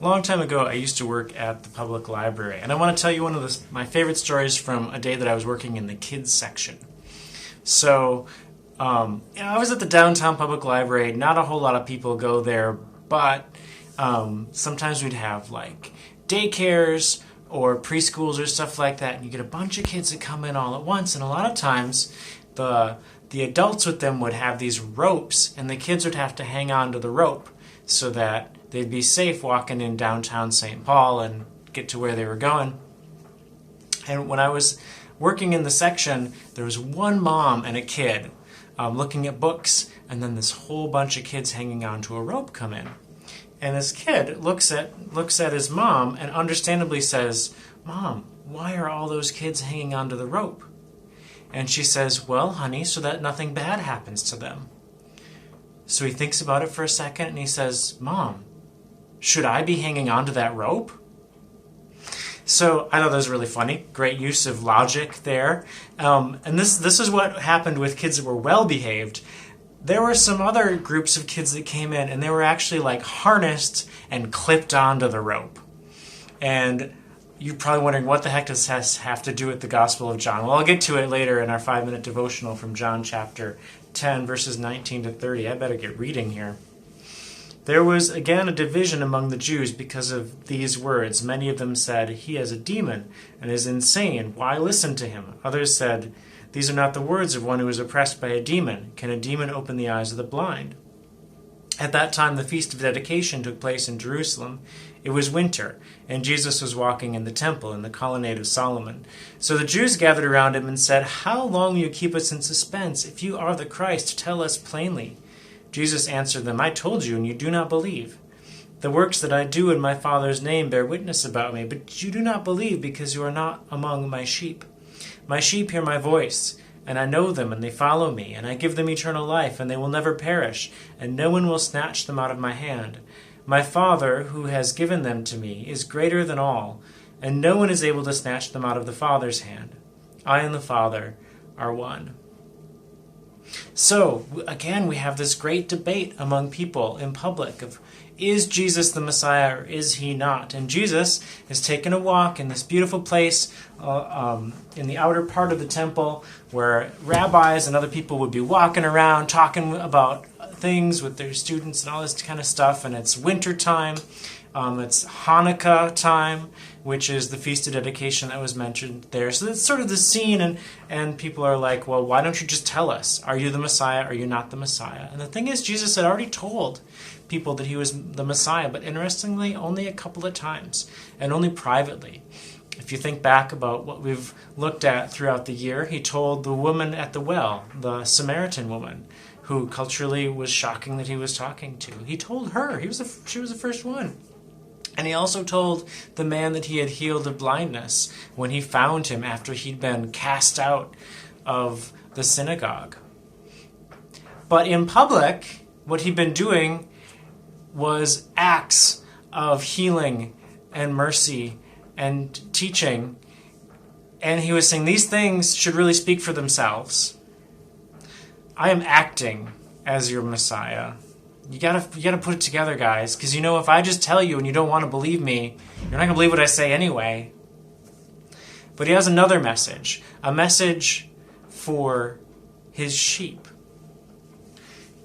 A long time ago, I used to work at the public library, and I want to tell you one of my favorite stories from a day that I was working in the kids section. So, I was at the downtown public library. Not a whole lot of people go there, but sometimes we'd have like daycares or preschools or stuff like that, and you get a bunch of kids that come in all at once, and a lot of times the adults with them would have these ropes, and the kids would have to hang on to the rope so that they'd be safe walking in downtown St. Paul and get to where they were going. And when I was working in the section, there was one mom and a kid looking at books, and then this whole bunch of kids hanging onto a rope come in. And this kid looks at his mom and understandably says, "Mom, why are all those kids hanging onto the rope?" And she says, "Well, honey, so that nothing bad happens to them." So he thinks about it for a second and he says, "Mom, should I be hanging onto that rope?" So I thought that was really funny. Great use of logic there. And this is what happened with kids that were well behaved. There were some other groups of kids that came in and they were actually like harnessed and clipped onto the rope. And you're probably wondering, what the heck does this have to do with the Gospel of John? Well, I'll get to it later in our 5-minute devotional from John chapter 10, verses 19 to 30. I better get reading here. There was again a division among the Jews because of these words. Many of them said, "He has a demon and is insane. Why listen to him?" Others said, "These are not the words of one who is oppressed by a demon. Can a demon open the eyes of the blind?" At that time, the Feast of Dedication took place in Jerusalem. It was winter, and Jesus was walking in the temple in the colonnade of Solomon. So the Jews gathered around him and said, "How long will you keep us in suspense? If you are the Christ, tell us plainly." Jesus answered them, "I told you, and you do not believe. The works that I do in my Father's name bear witness about me, but you do not believe because you are not among my sheep. My sheep hear my voice, and I know them, and they follow me, and I give them eternal life, and they will never perish, and no one will snatch them out of my hand. My Father, who has given them to me, is greater than all, and no one is able to snatch them out of the Father's hand. I and the Father are one." So, again, we have this great debate among people in public of, is Jesus the Messiah or is he not? And Jesus has taken a walk in this beautiful place in the outer part of the temple where rabbis and other people would be walking around talking about things with their students and all this kind of stuff. And it's winter time. It's Hanukkah time, which is the Feast of Dedication that was mentioned there. So that's sort of the scene, and people are like, well, why don't you just tell us? Are you the Messiah? Are you not the Messiah? And the thing is, Jesus had already told people that he was the Messiah, but interestingly, only a couple of times, and only privately. If you think back about what we've looked at throughout the year, he told the woman at the well, the Samaritan woman, who culturally was shocking that he was talking to. He told her. She was the first one. And he also told the man that he had healed of blindness when he found him after he'd been cast out of the synagogue. But in public, what he'd been doing was acts of healing and mercy and teaching. And he was saying these things should really speak for themselves. I am acting as your Messiah. You gotta put it together, guys, because if I just tell you and you don't want to believe me, you're not gonna believe what I say anyway. But he has another message, a message for his sheep.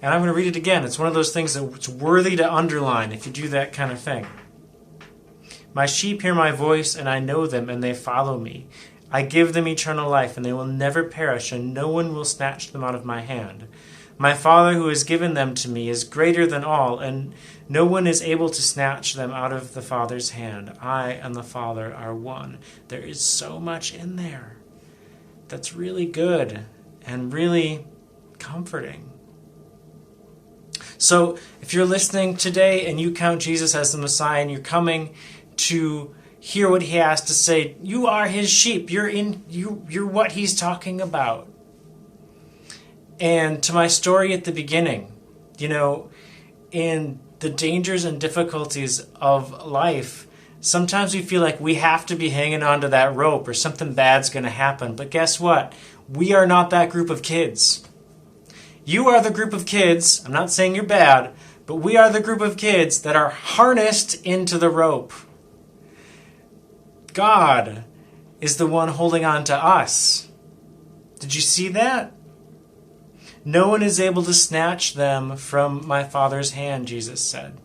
And I'm going to read it again. It's one of those things that's worthy to underline if you do that kind of thing. My sheep hear my voice, and I know them, and they follow me. I give them eternal life, and they will never perish, and no one will snatch them out of my hand. My Father who has given them to me is greater than all, and no one is able to snatch them out of the Father's hand. I and the Father are one. There is so much in there that's really good and really comforting. So if you're listening today and you count Jesus as the Messiah and you're coming to hear what he has to say, you are his sheep. You're what he's talking about. And to my story at the beginning, in the dangers and difficulties of life, sometimes we feel like we have to be hanging onto that rope or something bad's going to happen. But guess what? We are not that group of kids. You are the group of kids, I'm not saying you're bad, But we are the group of kids that are harnessed into the rope. God is the one holding on to us. Did you see that? No one is able to snatch them from my Father's hand, Jesus said.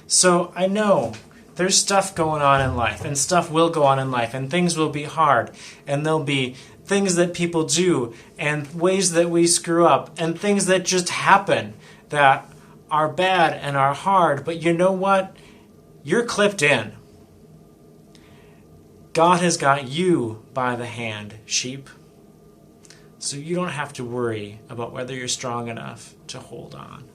So I know there's stuff going on in life, and stuff will go on in life, and things will be hard, and there'll be things that people do, and ways that we screw up, and things that just happen that are bad and are hard. But you know what? You're clipped in. God has got you by the hand, sheep. So you don't have to worry about whether you're strong enough to hold on.